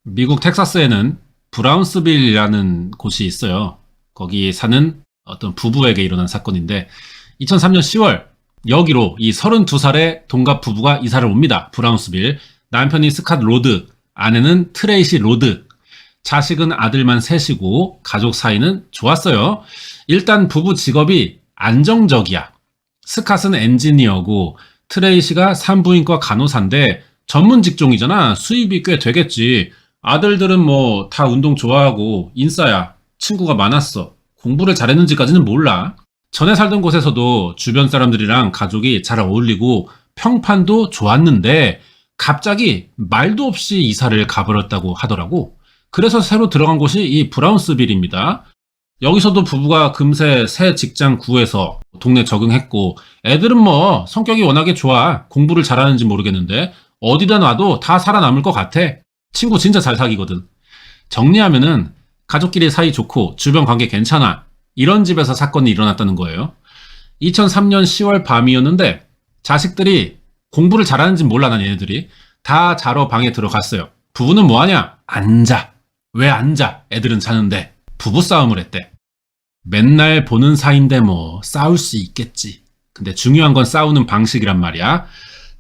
미국 텍사스에는 브라운스빌이라는 곳이 있어요. 거기 사는 어떤 부부에게 일어난 사건인데 2003년 10월 여기로 이 32살의 동갑 부부가 이사를 옵니다. 브라운스빌. 남편이 스캇 로드, 아내는 트레이시 로드. 자식은 아들만 셋이고 가족 사이는 좋았어요. 일단 부부 직업이 안정적이야. 스캇은 엔지니어고 트레이시가 산부인과 간호사인데 전문 직종이잖아. 수입이 꽤 되겠지. 아들들은 뭐 다 운동 좋아하고 인싸야. 친구가 많았어. 공부를 잘했는지까지는 몰라. 전에 살던 곳에서도 주변 사람들이랑 가족이 잘 어울리고 평판도 좋았는데 갑자기 말도 없이 이사를 가버렸다고 하더라고. 그래서 새로 들어간 곳이 이 브라운스빌입니다. 여기서도 부부가 금세 새 직장 구해서 동네 적응했고 애들은 뭐 성격이 워낙에 좋아. 공부를 잘하는지 모르겠는데 어디다 놔도 다 살아남을 것 같아. 친구 진짜 잘 사귀거든. 정리하면은 가족끼리 사이 좋고 주변 관계 괜찮아. 이런 집에서 사건이 일어났다는 거예요. 2003년 10월 밤이었는데 자식들이 공부를 잘하는지 몰라. 난 얘네들이 다 자러 방에 들어갔어요. 부부는 뭐하냐? 앉아. 왜 앉아? 애들은 자는데. 부부싸움을 했대. 맨날 보는 사이인데 뭐 싸울 수 있겠지. 근데 중요한 건 싸우는 방식이란 말이야.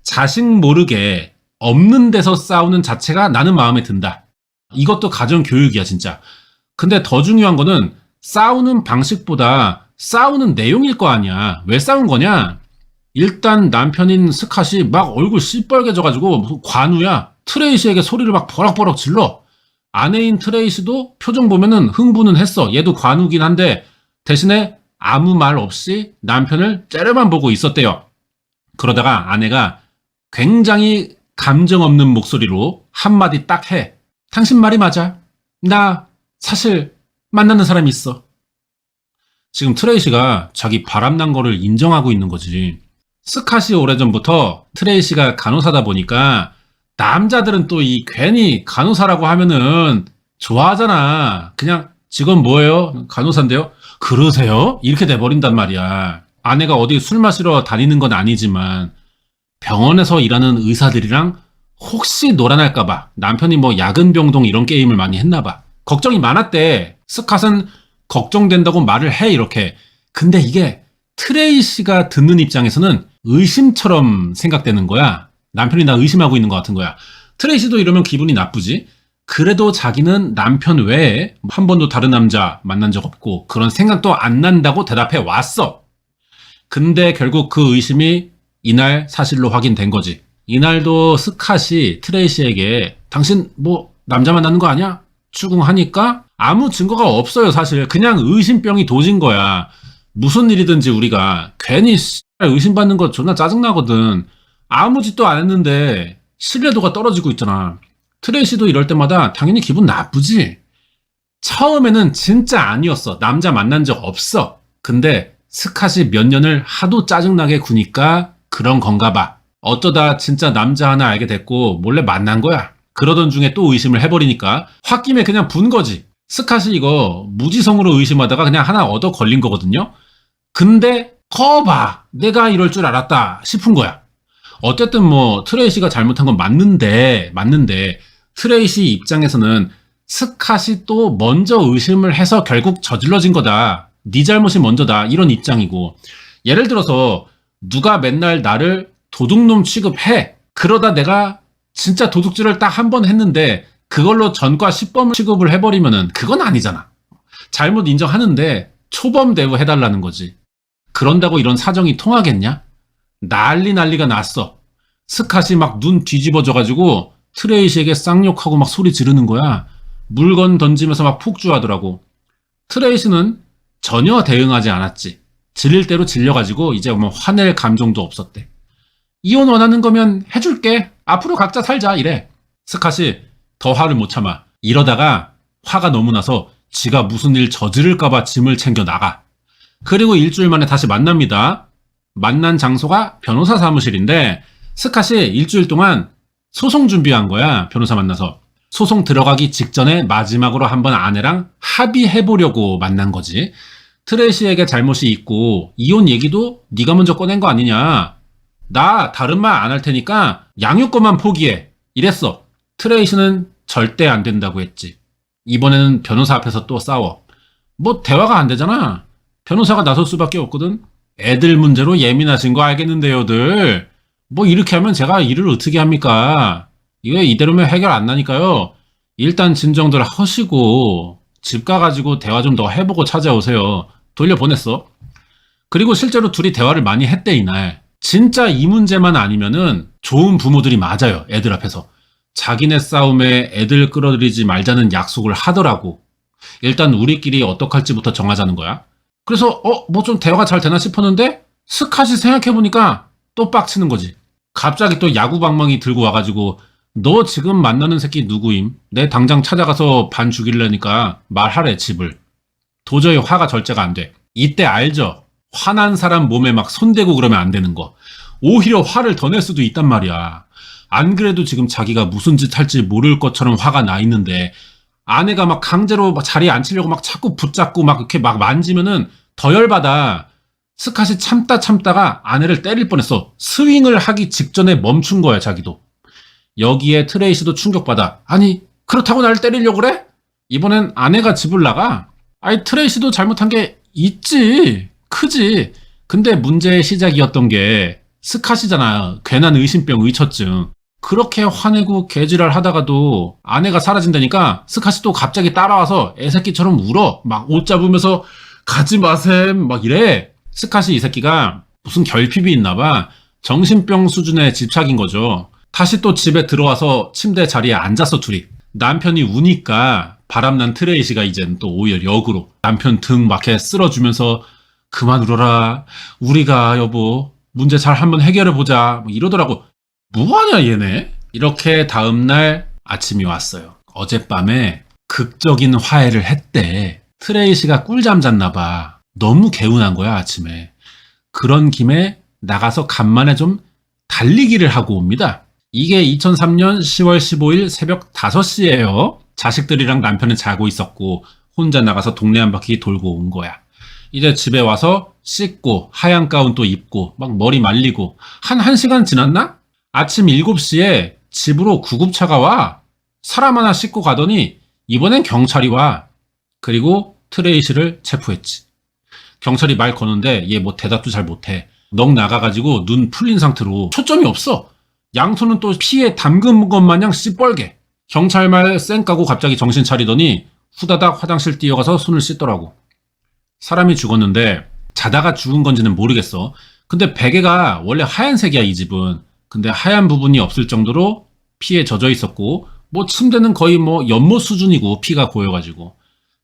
자식 모르게 없는 데서 싸우는 자체가 나는 마음에 든다. 이것도 가정교육이야 진짜. 근데 더 중요한 거는 싸우는 방식보다 싸우는 내용일 거 아니야. 왜 싸운 거냐? 일단 남편인 스캇이 막 얼굴 시뻘개져가지고 무슨 관우야. 트레이시에게 소리를 막 버럭버럭 질러. 아내인 트레이시도 표정 보면은 흥분은 했어. 얘도 관우긴 한데 대신에 아무 말 없이 남편을 째려만 보고 있었대요. 그러다가 아내가 굉장히 감정 없는 목소리로 한마디 딱 해. 당신 말이 맞아. 나 사실 만나는 사람이 있어. 지금 트레이시가 자기 바람난 거를 인정하고 있는 거지. 스캇이 오래전부터 트레이시가 간호사다 보니까 남자들은 또 이 괜히 간호사라고 하면은 좋아하잖아. 그냥 직원 뭐예요? 간호사인데요? 그러세요? 이렇게 돼버린단 말이야. 아내가 어디 술 마시러 다니는 건 아니지만 병원에서 일하는 의사들이랑 혹시 놀아날까봐 남편이 뭐 야근병동 이런 게임을 많이 했나봐. 걱정이 많았대. 스캇은 걱정된다고 말을 해 이렇게. 근데 이게 트레이시가 듣는 입장에서는 의심처럼 생각되는 거야. 남편이 나 의심하고 있는 것 같은 거야. 트레이시도 이러면 기분이 나쁘지. 그래도 자기는 남편 외에 한 번도 다른 남자 만난 적 없고 그런 생각도 안 난다고 대답해 왔어. 근데 결국 그 의심이 이날 사실로 확인된 거지. 이날도 스캇이 트레이시에게 당신 뭐 남자 만나는 거 아니야? 추궁하니까 아무 증거가 없어요 사실. 그냥 의심병이 도진 거야. 무슨 일이든지 우리가 괜히 의심받는 거 존나 짜증나거든. 아무 짓도 안 했는데 신뢰도가 떨어지고 있잖아. 트레이시도 이럴 때마다 당연히 기분 나쁘지. 처음에는 진짜 아니었어. 남자 만난 적 없어. 근데 스캇이 몇 년을 하도 짜증나게 구니까 그런 건가 봐. 어쩌다 진짜 남자 하나 알게 됐고 몰래 만난 거야. 그러던 중에 또 의심을 해버리니까 홧김에 그냥 분 거지. 스캇이 이거 무지성으로 의심하다가 그냥 하나 얻어 걸린 거거든요. 근데 거봐. 내가 이럴 줄 알았다 싶은 거야. 어쨌든 뭐 트레이시가 잘못한 건 맞는데 트레이시 입장에서는 스캇이 또 먼저 의심을 해서 결국 저질러진 거다. 네 잘못이 먼저다. 이런 입장이고. 예를 들어서 누가 맨날 나를 도둑놈 취급해. 그러다 내가 진짜 도둑질을 딱 한 번 했는데 그걸로 전과 10범 취급을 해버리면은 그건 아니잖아. 잘못 인정하는데 초범 대우 해달라는 거지. 그런다고 이런 사정이 통하겠냐? 난리가 났어. 스캇이 막 눈 뒤집어져가지고 트레이시에게 쌍욕하고 막 소리 지르는 거야. 물건 던지면서 막 폭주하더라고. 트레이시는 전혀 대응하지 않았지. 질릴 대로 질려가지고 이제 뭐 화낼 감정도 없었대. 이혼 원하는 거면 해줄게. 앞으로 각자 살자 이래. 스캇이 더 화를 못 참아. 이러다가 화가 너무 나서 지가 무슨 일 저지를까봐 짐을 챙겨 나가. 그리고 일주일 만에 다시 만납니다. 만난 장소가 변호사 사무실인데 스캇이 일주일 동안 소송 준비한 거야. 변호사 만나서. 소송 들어가기 직전에 마지막으로 한번 아내랑 합의해보려고 만난 거지. 트레이시에게 잘못이 있고 이혼 얘기도 네가 먼저 꺼낸 거 아니냐. 나 다른 말 안 할 테니까 양육권만 포기해. 이랬어. 트레이시는 절대 안 된다고 했지. 이번에는 변호사 앞에서 또 싸워. 뭐 대화가 안 되잖아. 변호사가 나설 수밖에 없거든. 애들 문제로 예민하신 거 알겠는데요들. 뭐 이렇게 하면 제가 일을 어떻게 합니까? 이거 이대로면 해결 안 나니까요. 일단 진정들 하시고 집 가가지고 대화 좀 더 해보고 찾아오세요. 돌려보냈어. 그리고 실제로 둘이 대화를 많이 했대 이날. 진짜 이 문제만 아니면은 좋은 부모들이 맞아요. 애들 앞에서. 자기네 싸움에 애들 끌어들이지 말자는 약속을 하더라고. 일단 우리끼리 어떡할지부터 정하자는 거야. 그래서 뭐 좀 대화가 잘 되나 싶었는데 스캇이 생각해보니까 또 빡치는 거지. 갑자기 또 야구 방망이 들고 와가지고 너 지금 만나는 새끼 누구임? 내 당장 찾아가서 반 죽일래니까 말하래 집을. 도저히 화가 절제가 안 돼. 이때 알죠? 화난 사람 몸에 막 손대고 그러면 안 되는 거. 오히려 화를 더 낼 수도 있단 말이야. 안 그래도 지금 자기가 무슨 짓 할지 모를 것처럼 화가 나 있는데 아내가 막 강제로 막 자리에 앉히려고 막 자꾸 붙잡고 막 이렇게 막 만지면은 더 열받아. 스캇이 참다가 아내를 때릴 뻔했어. 스윙을 하기 직전에 멈춘 거야 자기도. 여기에 트레이시도 충격받아. 아니 그렇다고 나를 때리려고 그래? 이번엔 아내가 집을 나가? 아니 트레이시도 잘못한 게 있지. 크지. 근데 문제의 시작이었던 게 스캇이잖아. 괜한 의심병 의처증. 그렇게 화내고 개지랄 하다가도 아내가 사라진다니까 스캇이 또 갑자기 따라와서 애새끼처럼 울어. 막 옷 잡으면서 가지 마셈 막 이래. 스캇이 이 새끼가 무슨 결핍이 있나 봐. 정신병 수준의 집착인 거죠. 다시 또 집에 들어와서 침대 자리에 앉았어 둘이. 남편이 우니까 바람난 트레이시가 이젠 또 오히려 역으로 남편 등 막 이렇게 쓸어주면서 그만 울어라. 우리가 여보 문제 잘 한번 해결해보자 뭐 이러더라고. 뭐하냐 얘네? 이렇게 다음날 아침이 왔어요. 어젯밤에 극적인 화해를 했대. 트레이시가 꿀잠 잤나봐. 너무 개운한 거야 아침에. 그런 김에 나가서 간만에 좀 달리기를 하고 옵니다. 이게 2003년 10월 15일 새벽 5시예요. 자식들이랑 남편은 자고 있었고 혼자 나가서 동네 한 바퀴 돌고 온 거야. 이제 집에 와서 씻고 하얀 가운 또 입고 막 머리 말리고 한 1시간 지났나? 아침 7시에 집으로 구급차가 와. 사람 하나 싣고 가더니 이번엔 경찰이 와. 그리고 트레이시를 체포했지. 경찰이 말 거는데 얘 뭐 대답도 잘 못해. 넋 나가가지고 눈 풀린 상태로 초점이 없어. 양손은 또 피에 담근 것 마냥 씨뻘게. 경찰 말 쌩 까고 갑자기 정신 차리더니 후다닥 화장실 뛰어가서 손을 씻더라고. 사람이 죽었는데 자다가 죽은 건지는 모르겠어. 근데 베개가 원래 하얀색이야 이 집은. 근데 하얀 부분이 없을 정도로 피에 젖어 있었고 뭐 침대는 거의 뭐 연못 수준이고 피가 고여가지고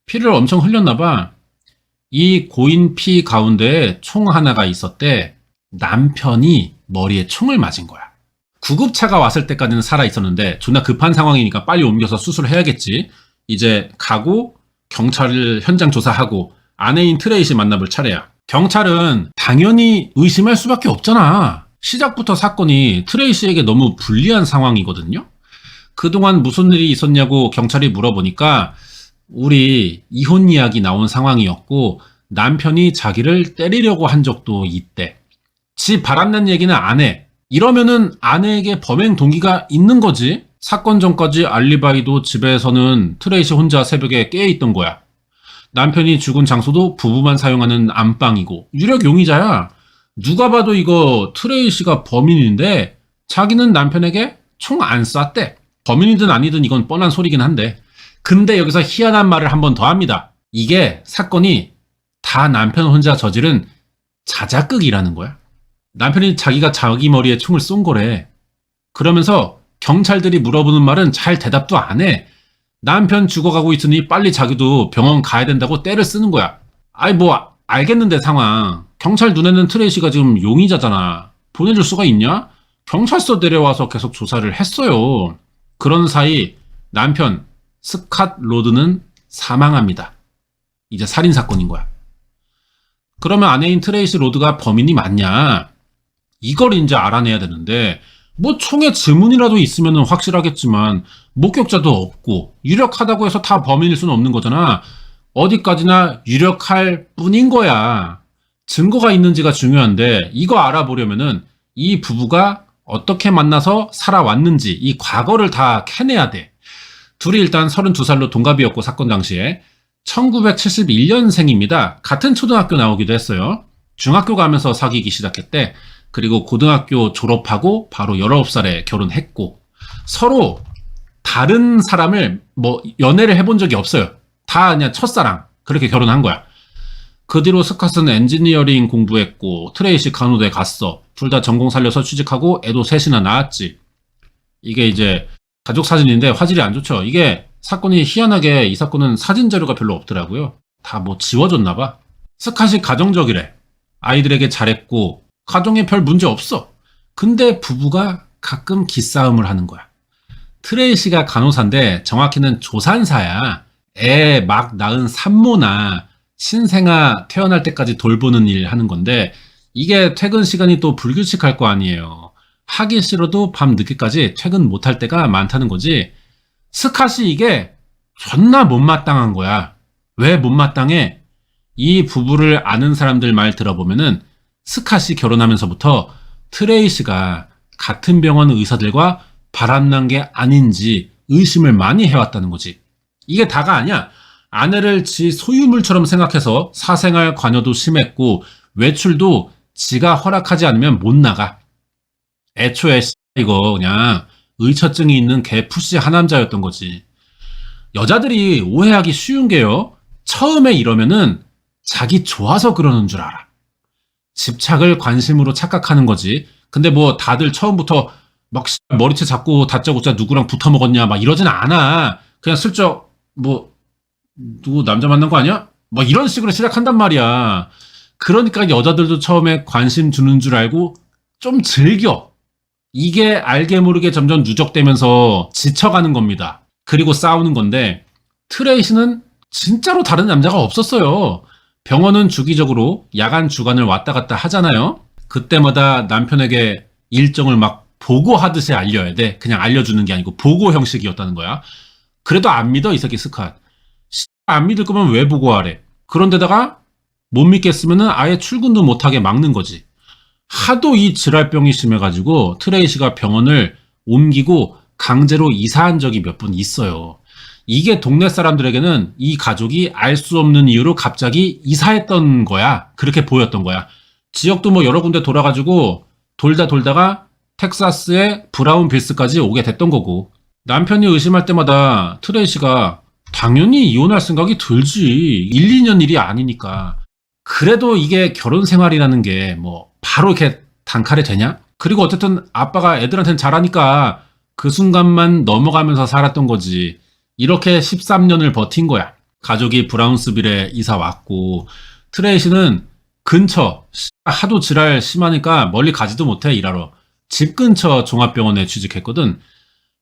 피를 엄청 흘렸나 봐. 이 고인 피 가운데 총 하나가 있었대. 남편이 머리에 총을 맞은 거야. 구급차가 왔을 때까지는 살아있었는데 존나 급한 상황이니까 빨리 옮겨서 수술해야겠지. 이제 가고 경찰을 현장 조사하고 아내인 트레이시 만나볼 차례야. 경찰은 당연히 의심할 수밖에 없잖아. 시작부터 사건이 트레이시에게 너무 불리한 상황이거든요. 그동안 무슨 일이 있었냐고 경찰이 물어보니까 우리 이혼 이야기 나온 상황이었고 남편이 자기를 때리려고 한 적도 있대. 지 바람난 얘기는 안 해. 이러면은 아내에게 범행 동기가 있는 거지. 사건 전까지 알리바이도 집에서는 트레이시 혼자 새벽에 깨어있던 거야. 남편이 죽은 장소도 부부만 사용하는 안방이고 유력 용의자야. 누가 봐도 이거 트레이시가 범인인데 자기는 남편에게 총 안 쐈대. 범인이든 아니든 이건 뻔한 소리긴 한데 근데 여기서 희한한 말을 한 번 더 합니다. 이게 사건이 다 남편 혼자 저지른 자작극이라는 거야. 남편이 자기가 자기 머리에 총을 쏜 거래. 그러면서 경찰들이 물어보는 말은 잘 대답도 안 해. 남편 죽어가고 있으니 빨리 자기도 병원 가야 된다고 떼를 쓰는 거야. 아이 뭐 알겠는데 상황. 경찰 눈에는 트레이시가 지금 용의자잖아. 보내줄 수가 있냐? 경찰서 데려와서 계속 조사를 했어요. 그런 사이 남편 스캇 로드는 사망합니다. 이제 살인사건인 거야. 그러면 아내인 트레이시 로드가 범인이 맞냐? 이걸 이제 알아내야 되는데 뭐 총에 지문이라도 있으면 확실하겠지만 목격자도 없고 유력하다고 해서 다 범인일 수는 없는 거잖아. 어디까지나 유력할 뿐인 거야. 증거가 있는지가 중요한데 이거 알아보려면은 이 부부가 어떻게 만나서 살아왔는지 이 과거를 다 캐내야 돼. 둘이 일단 32살로 동갑이었고 사건 당시에 1971년생입니다. 같은 초등학교 나오기도 했어요. 중학교 가면서 사귀기 시작했대. 그리고 고등학교 졸업하고 바로 19살에 결혼했고 서로 다른 사람을 연애를 해본 적이 없어요. 다 그냥 첫사랑 그렇게 결혼한 거야. 그 뒤로 스캇은 엔지니어링 공부했고 트레이시 간호대 갔어. 둘 다 전공 살려서 취직하고 애도 셋이나 낳았지. 이게 이제 가족 사진인데 화질이 안 좋죠. 이게 사건이 희한하게 이 사건은 사진 자료가 별로 없더라고요. 다 지워졌나 봐. 스캇이 가정적이래. 아이들에게 잘했고 가정에 별 문제 없어. 근데 부부가 가끔 기싸움을 하는 거야. 트레이시가 간호사인데 정확히는 조산사야. 애 막 낳은 산모나 신생아 태어날 때까지 돌보는 일 하는 건데 이게 퇴근 시간이 또 불규칙할 거 아니에요. 하기 싫어도 밤 늦게까지 퇴근 못할 때가 많다는 거지. 스캇이 이게 존나 못마땅한 거야. 왜 못마땅해? 이 부부를 아는 사람들 말 들어보면은 스캇이 결혼하면서부터 트레이시가 같은 병원 의사들과 바람난 게 아닌지 의심을 많이 해왔다는 거지. 이게 다가 아니야. 아내를 지 소유물처럼 생각해서 사생활 관여도 심했고 외출도 지가 허락하지 않으면 못 나가. 애초에 이거 그냥 의처증이 있는 개 푸시 하남자였던 거지. 여자들이 오해하기 쉬운 게요. 처음에 이러면은 자기 좋아서 그러는 줄 알아. 집착을 관심으로 착각하는 거지. 근데 다들 처음부터 막 머리채 잡고 다짜고짜 누구랑 붙어 먹었냐 막 이러진 않아. 그냥 슬쩍 누구 남자 만난 거 아니야? 이런 식으로 시작한단 말이야. 그러니까 여자들도 처음에 관심 주는 줄 알고 좀 즐겨. 이게 알게 모르게 점점 누적되면서 지쳐가는 겁니다. 그리고 싸우는 건데 트레이시는 진짜로 다른 남자가 없었어요. 병원은 주기적으로 야간 주간을 왔다 갔다 하잖아요. 그때마다 남편에게 일정을 막 보고하듯이 알려야 돼. 그냥 알려주는 게 아니고 보고 형식이었다는 거야. 그래도 안 믿어 이 새끼 스캇. 안 믿을 거면 왜 보고하래. 그런데다가 못 믿겠으면 아예 출근도 못하게 막는 거지. 하도 이 지랄병이 심해가지고 트레이시가 병원을 옮기고 강제로 이사한 적이 몇 번 있어요. 이게 동네 사람들에게는 이 가족이 알 수 없는 이유로 갑자기 이사했던 거야. 그렇게 보였던 거야. 지역도 여러 군데 돌아가지고 돌다가 텍사스의 브라운빌스까지 오게 됐던 거고. 남편이 의심할 때마다 트레이시가 당연히 이혼할 생각이 들지. 1, 2년 일이 아니니까. 그래도 이게 결혼 생활이라는 게 바로 이렇게 단칼에 되냐? 그리고 어쨌든 아빠가 애들한테는 잘하니까 그 순간만 넘어가면서 살았던 거지. 이렇게 13년을 버틴 거야. 가족이 브라운스빌에 이사 왔고 트레이시는 근처 하도 지랄 심하니까 멀리 가지도 못해 일하러. 집 근처 종합병원에 취직했거든.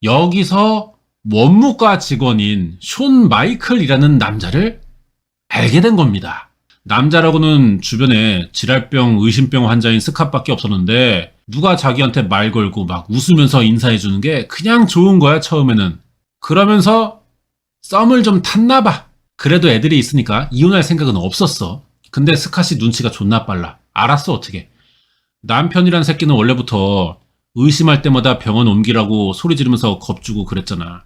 여기서 원무과 직원인 숀 마이클이라는 남자를 알게 된 겁니다. 남자라고는 주변에 지랄병, 의심병 환자인 스캇밖에 없었는데 누가 자기한테 말 걸고 막 웃으면서 인사해주는 게 그냥 좋은 거야 처음에는. 그러면서 썸을 좀 탔나 봐. 그래도 애들이 있으니까 이혼할 생각은 없었어. 근데 스캇이 눈치가 존나 빨라. 알았어 어떻게. 남편이란 새끼는 원래부터 의심할 때마다 병원 옮기라고 소리 지르면서 겁주고 그랬잖아.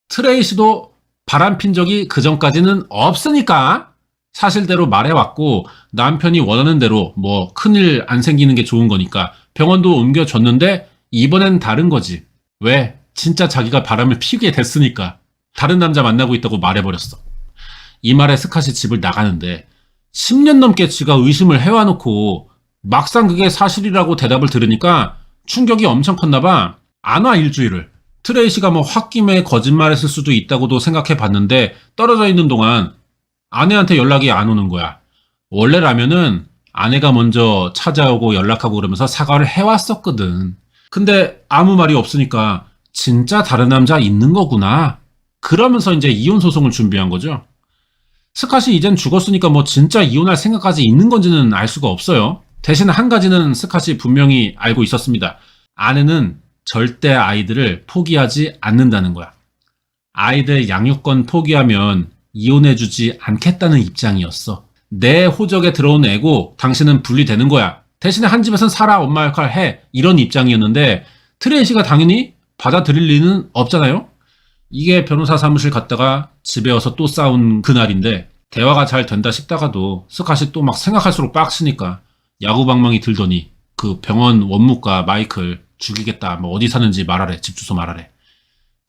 트레이시도 바람핀 적이 그 전까지는 없으니까 사실대로 말해왔고 남편이 원하는 대로 큰일 안 생기는 게 좋은 거니까 병원도 옮겨줬는데 이번엔 다른 거지. 왜? 진짜 자기가 바람을 피우게 됐으니까. 다른 남자 만나고 있다고 말해버렸어. 이 말에 스캇이 집을 나가는데 10년 넘게 지가 의심을 해와놓고 막상 그게 사실이라고 대답을 들으니까 충격이 엄청 컸나봐. 안 와 일주일을. 트레이시가 홧김에 거짓말했을 수도 있다고도 생각해봤는데 떨어져 있는 동안 아내한테 연락이 안 오는 거야. 원래라면은 아내가 먼저 찾아오고 연락하고 그러면서 사과를 해왔었거든. 근데 아무 말이 없으니까 진짜 다른 남자 있는 거구나. 그러면서 이제 이혼 소송을 준비한 거죠. 스캇이 이젠 죽었으니까 진짜 이혼할 생각까지 있는 건지는 알 수가 없어요. 대신 한 가지는 스캇이 분명히 알고 있었습니다. 아내는 절대 아이들을 포기하지 않는다는 거야. 아이들 양육권 포기하면 이혼해주지 않겠다는 입장이었어. 내 호적에 들어온 애고 당신은 분리되는 거야. 대신에 한 집에선 살아, 엄마 역할 해. 이런 입장이었는데 트레이시가 당연히 받아들일 리는 없잖아요. 이게 변호사 사무실 갔다가 집에 와서 또 싸운 그날인데 대화가 잘 된다 싶다가도 스캇이 또 막 생각할수록 빡치니까 야구방망이 들더니 그 병원 원무과 마이클 죽이겠다. 뭐 어디 사는지 말하래. 집 주소 말하래.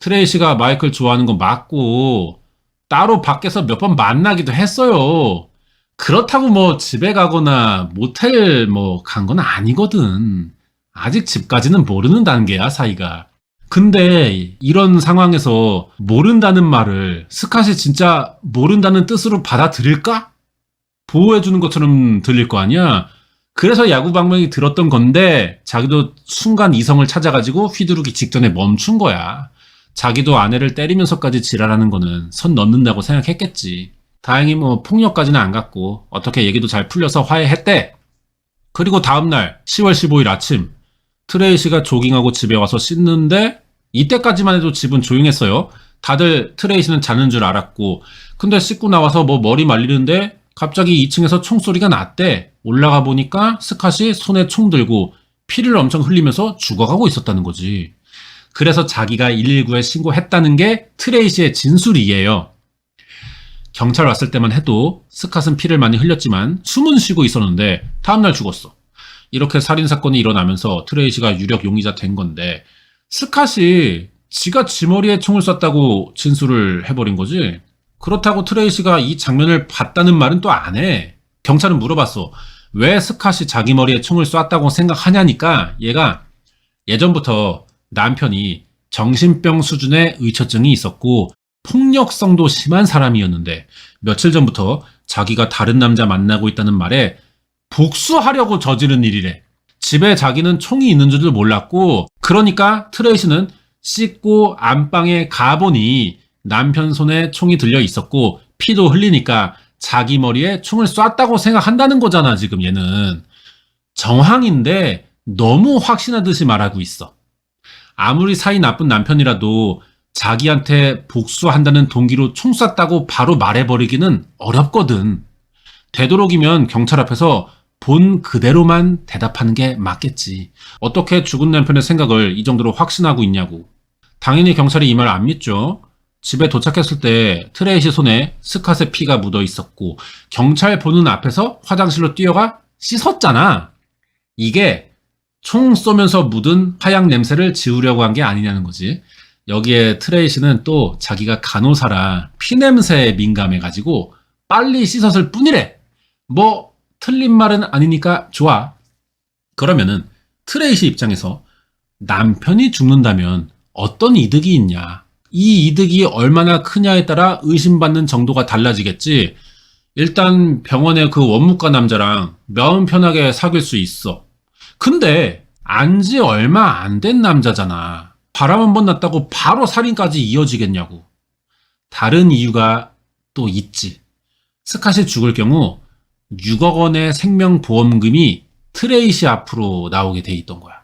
트레이시가 마이클 좋아하는 건 맞고 따로 밖에서 몇 번 만나기도 했어요. 그렇다고 뭐 집에 가거나 모텔 뭐 간 건 아니거든. 아직 집까지는 모르는 단계야, 사이가. 근데 이런 상황에서 모른다는 말을 스캇이 진짜 모른다는 뜻으로 받아들일까? 보호해주는 것처럼 들릴 거 아니야? 그래서 야구방망이 들었던 건데 자기도 순간 이성을 찾아가지고 휘두르기 직전에 멈춘 거야. 자기도 아내를 때리면서까지 지랄하는 거는 선 넘는다고 생각했겠지. 다행히 뭐 폭력까지는 안 갔고 어떻게 얘기도 잘 풀려서 화해했대. 그리고 다음날 10월 15일 아침 트레이시가 조깅하고 집에 와서 씻는데 이때까지만 해도 집은 조용했어요. 다들 트레이시는 자는 줄 알았고 근데 씻고 나와서 뭐 머리 말리는데 갑자기 2층에서 총소리가 났대. 올라가 보니까 스캇이 손에 총 들고 피를 엄청 흘리면서 죽어가고 있었다는 거지. 그래서 자기가 119에 신고했다는 게 트레이시의 진술이에요. 경찰 왔을 때만 해도 스캇은 피를 많이 흘렸지만 숨은 쉬고 있었는데 다음날 죽었어. 이렇게 살인사건이 일어나면서 트레이시가 유력 용의자 된 건데 스캇이 지가 지 머리에 총을 쐈다고 진술을 해버린 거지. 그렇다고 트레이시가 이 장면을 봤다는 말은 또 안 해. 경찰은 물어봤어. 왜 스캇이 자기 머리에 총을 쐈다고 생각하냐니까 얘가 예전부터 남편이 정신병 수준의 의처증이 있었고 폭력성도 심한 사람이었는데 며칠 전부터 자기가 다른 남자 만나고 있다는 말에 복수하려고 저지른 일이래. 집에 자기는 총이 있는 줄도 몰랐고 그러니까 트레이시는 씻고 안방에 가보니 남편 손에 총이 들려 있었고 피도 흘리니까 자기 머리에 총을 쐈다고 생각한다는 거잖아. 지금 얘는 정황인데 너무 확신하듯이 말하고 있어. 아무리 사이 나쁜 남편이라도 자기한테 복수한다는 동기로 총 쐈다고 바로 말해버리기는 어렵거든. 되도록이면 경찰 앞에서 본 그대로만 대답하는 게 맞겠지. 어떻게 죽은 남편의 생각을 이 정도로 확신하고 있냐고. 당연히 경찰이 이 말 안 믿죠. 집에 도착했을 때 트레이시 손에 스캇의 피가 묻어 있었고 경찰 보는 앞에서 화장실로 뛰어가 씻었잖아. 이게 총 쏘면서 묻은 화약 냄새를 지우려고 한 게 아니냐는 거지. 여기에 트레이시는 또 자기가 간호사라 피냄새에 민감해가지고 빨리 씻었을 뿐이래. 뭐 틀린 말은 아니니까 좋아. 그러면은 트레이시 입장에서 남편이 죽는다면 어떤 이득이 있냐. 이 이득이 얼마나 크냐에 따라 의심받는 정도가 달라지겠지. 일단 병원의 그 원무과 남자랑 마음 편하게 사귈 수 있어. 근데 안지 얼마 안 된 남자잖아. 바람 한 번 났다고 바로 살인까지 이어지겠냐고. 다른 이유가 또 있지. 스캇이 죽을 경우 6억 원의 생명보험금이 트레이시 앞으로 나오게 돼 있던 거야.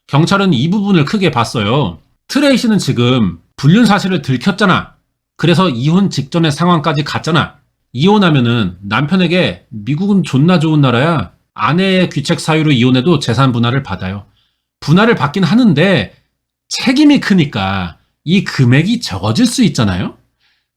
경찰은 이 부분을 크게 봤어요. 트레이시는 지금 불륜 사실을 들켰잖아. 그래서 이혼 직전의 상황까지 갔잖아. 이혼하면은 남편에게 미국은 존나 좋은 나라야. 아내의 귀책 사유로 이혼해도 재산 분할을 받아요. 분할을 받긴 하는데 책임이 크니까 이 금액이 적어질 수 있잖아요.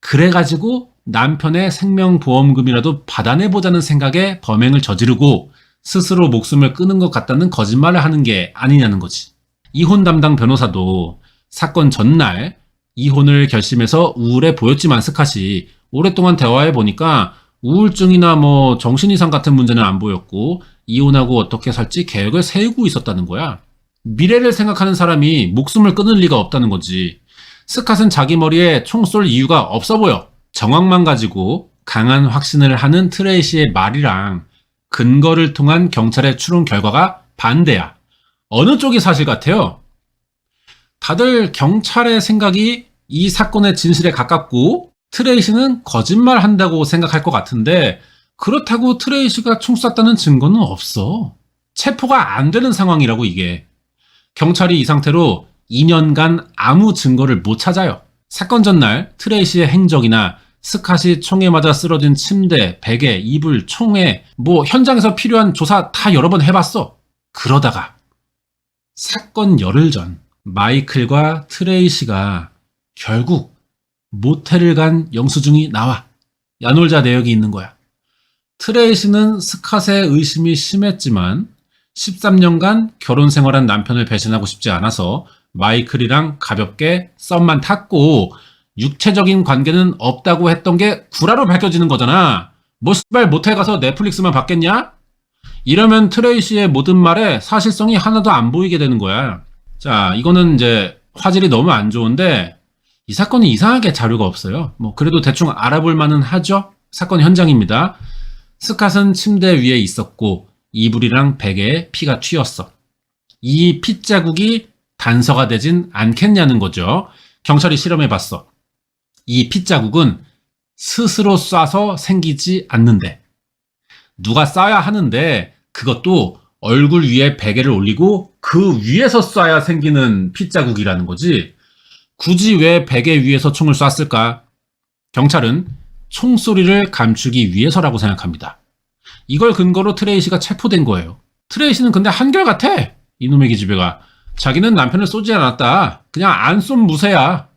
그래가지고 남편의 생명보험금이라도 받아내보자는 생각에 범행을 저지르고 스스로 목숨을 끊은 것 같다는 거짓말을 하는 게 아니냐는 거지. 이혼 담당 변호사도 사건 전날 이혼을 결심해서 우울해 보였지만 스캇이 오랫동안 대화해 보니까 우울증이나 뭐 정신이상 같은 문제는 안 보였고 이혼하고 어떻게 살지 계획을 세우고 있었다는 거야. 미래를 생각하는 사람이 목숨을 끊을 리가 없다는 거지. 스캇은 자기 머리에 총 쏠 이유가 없어 보여. 정황만 가지고 강한 확신을 하는 트레이시의 말이랑 근거를 통한 경찰의 추론 결과가 반대야. 어느 쪽이 사실 같아요? 다들 경찰의 생각이 이 사건의 진실에 가깝고 트레이시는 거짓말 한다고 생각할 것 같은데 그렇다고 트레이시가 총 쐈다는 증거는 없어. 체포가 안 되는 상황이라고 이게. 경찰이 이 상태로 2년간 아무 증거를 못 찾아요. 사건 전날 트레이시의 행적이나 스캇이 총에 맞아 쓰러진 침대, 베개, 이불, 총에 뭐 현장에서 필요한 조사 다 여러 번 해봤어. 그러다가 사건 열흘 전 마이클과 트레이시가 결국 모텔을 간 영수증이 나와. 야놀자 내역이 있는 거야. 트레이시는 스캇의 의심이 심했지만 13년간 결혼 생활한 남편을 배신하고 싶지 않아서 마이클이랑 가볍게 썸만 탔고 육체적인 관계는 없다고 했던 게 구라로 밝혀지는 거잖아. 뭐 씨발 모텔 가서 넷플릭스만 봤겠냐? 이러면 트레이시의 모든 말에 사실성이 하나도 안 보이게 되는 거야. 자, 이거는 이제 화질이 너무 안 좋은데 이 사건이 이상하게 자료가 없어요. 뭐 그래도 대충 알아볼 만은 하죠. 사건 현장입니다. 스캇은 침대 위에 있었고 이불이랑 베개에 피가 튀었어. 이 핏자국이 단서가 되진 않겠냐는 거죠. 경찰이 실험해봤어. 이 핏자국은 스스로 쏴서 생기지 않는데 누가 쏴야 하는데 그것도 얼굴 위에 베개를 올리고 그 위에서 쏴야 생기는 핏자국이라는 거지. 굳이 왜 베개 위에서 총을 쐈을까? 경찰은 총소리를 감추기 위해서라고 생각합니다. 이걸 근거로 트레이시가 체포된 거예요. 트레이시는 근데 한결같아. 이놈의 기집애가. 자기는 남편을 쏘지 않았다. 그냥 안 쏜 무쇠야.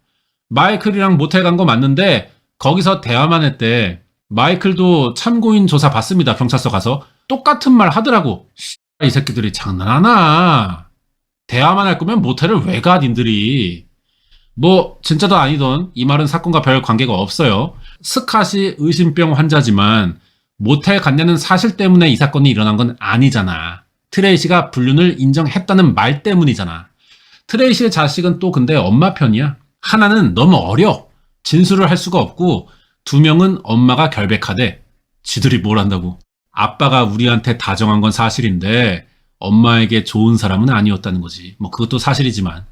마이클이랑 모텔 간 거 맞는데 거기서 대화만 했대. 마이클도 참고인 조사 받습니다. 경찰서 가서. 똑같은 말 하더라고. 이 새끼들이 장난하나. 대화만 할 거면 모텔을 왜 가 님들이. 뭐 진짜도 아니던 이 말은 사건과 별 관계가 없어요. 스캇이 의심병 환자지만 모텔 갔냐는 사실 때문에 이 사건이 일어난 건 아니잖아. 트레이시가 불륜을 인정했다는 말 때문이잖아. 트레이시의 자식은 또 근데 엄마 편이야. 하나는 너무 어려. 진술을 할 수가 없고 두 명은 엄마가 결백하대. 지들이 뭘 안다고. 아빠가 우리한테 다정한 건 사실인데 엄마에게 좋은 사람은 아니었다는 거지. 뭐 그것도 사실이지만.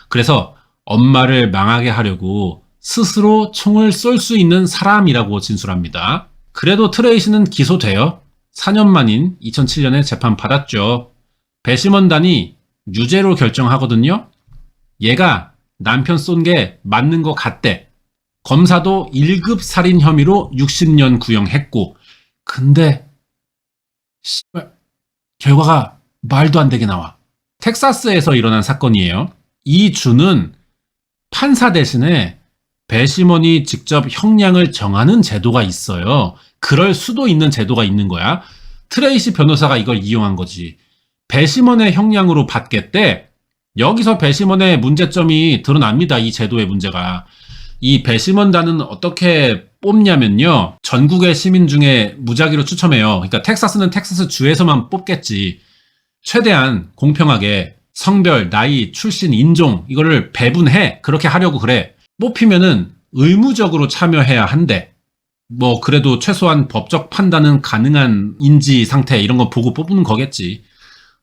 그래서 엄마를 망하게 하려고 스스로 총을 쏠 수 있는 사람이라고 진술합니다. 그래도 트레이시는 기소돼요. 4년 만인 2007년에 재판 받았죠. 배심원단이 유죄로 결정하거든요. 얘가 남편 쏜 게 맞는 것 같대. 검사도 1급 살인 혐의로 60년 구형했고 근데 씨발 결과가 말도 안 되게 나와. 텍사스에서 일어난 사건이에요. 이 주는 판사 대신에 배심원이 직접 형량을 정하는 제도가 있어요. 그럴 수도 있는 제도가 있는 거야. 트레이시 변호사가 이걸 이용한 거지. 배심원의 형량으로 받겠대. 여기서 배심원의 문제점이 드러납니다. 이 제도의 문제가. 이 배심원단은 어떻게 뽑냐면요. 전국의 시민 중에 무작위로 추첨해요. 그러니까 텍사스는 텍사스 주에서만 뽑겠지. 최대한 공평하게 성별, 나이, 출신, 인종 이거를 배분해. 그렇게 하려고 그래. 뽑히면은 의무적으로 참여해야 한대. 뭐 그래도 최소한 법적 판단은 가능한 인지 상태 이런 거 보고 뽑는 거겠지.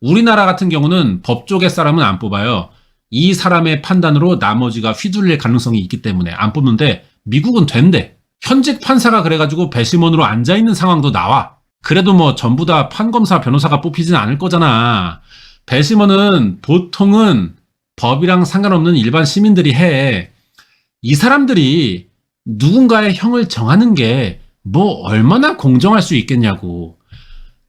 우리나라 같은 경우는 법조계 사람은 안 뽑아요. 이 사람의 판단으로 나머지가 휘둘릴 가능성이 있기 때문에 안 뽑는데 미국은 된대. 현직 판사가 그래가지고 배심원으로 앉아있는 상황도 나와. 그래도 뭐 전부 다 판검사 변호사가 뽑히진 않을 거잖아. 배심원은 보통은 법이랑 상관없는 일반 시민들이 해. 이 사람들이 누군가의 형을 정하는 게 뭐 얼마나 공정할 수 있겠냐고.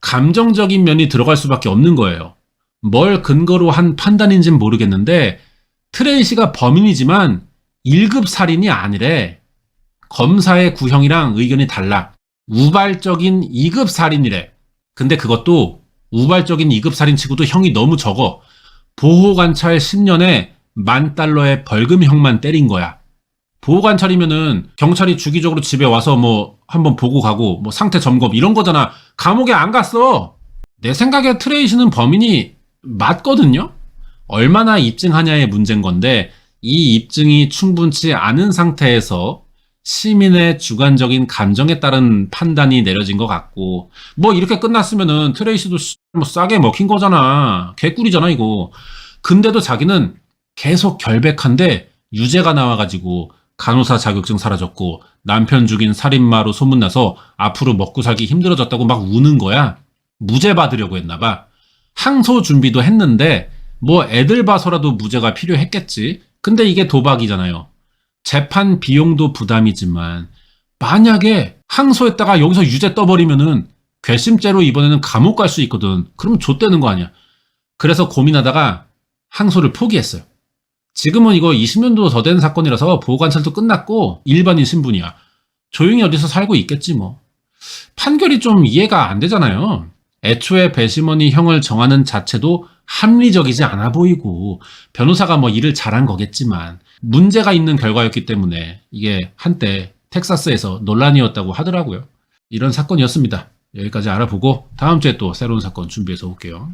감정적인 면이 들어갈 수밖에 없는 거예요. 뭘 근거로 한 판단인지는 모르겠는데 트레이시가 범인이지만 1급 살인이 아니래. 검사의 구형이랑 의견이 달라. 우발적인 2급 살인이래. 근데 그것도 우발적인 2급 살인치고도 형이 너무 적어. 보호관찰 10년에 $10,000의 벌금형만 때린 거야. 보호관찰이면은 경찰이 주기적으로 집에 와서 뭐 한번 보고 가고 뭐 상태 점검 이런 거잖아. 감옥에 안 갔어. 내 생각에 트레이시는 범인이 맞거든요. 얼마나 입증하냐의 문제인 건데 이 입증이 충분치 않은 상태에서 시민의 주관적인 감정에 따른 판단이 내려진 것 같고 뭐 이렇게 끝났으면은 트레이시도 뭐 싸게 먹힌 거잖아. 개꿀이잖아 이거. 근데도 자기는 계속 결백한데 유죄가 나와가지고 간호사 자격증 사라졌고 남편 죽인 살인마로 소문나서 앞으로 먹고 살기 힘들어졌다고 막 우는 거야. 무죄 받으려고 했나 봐. 항소 준비도 했는데 뭐 애들 봐서라도 무죄가 필요했겠지. 근데 이게 도박이잖아요. 재판 비용도 부담이지만 만약에 항소했다가 여기서 유죄 떠버리면은 괘씸죄로 이번에는 감옥 갈 수 있거든. 그럼 좆되는 거 아니야. 그래서 고민하다가 항소를 포기했어요. 지금은 이거 20년도 더 된 사건이라서 보호관찰도 끝났고 일반인 신분이야. 조용히 어디서 살고 있겠지 뭐. 판결이 좀 이해가 안 되잖아요. 애초에 배심원이 형을 정하는 자체도 합리적이지 않아 보이고 변호사가 뭐 일을 잘한 거겠지만 문제가 있는 결과였기 때문에 이게 한때 텍사스에서 논란이었다고 하더라고요. 이런 사건이었습니다. 여기까지 알아보고 다음 주에 또 새로운 사건 준비해서 올게요.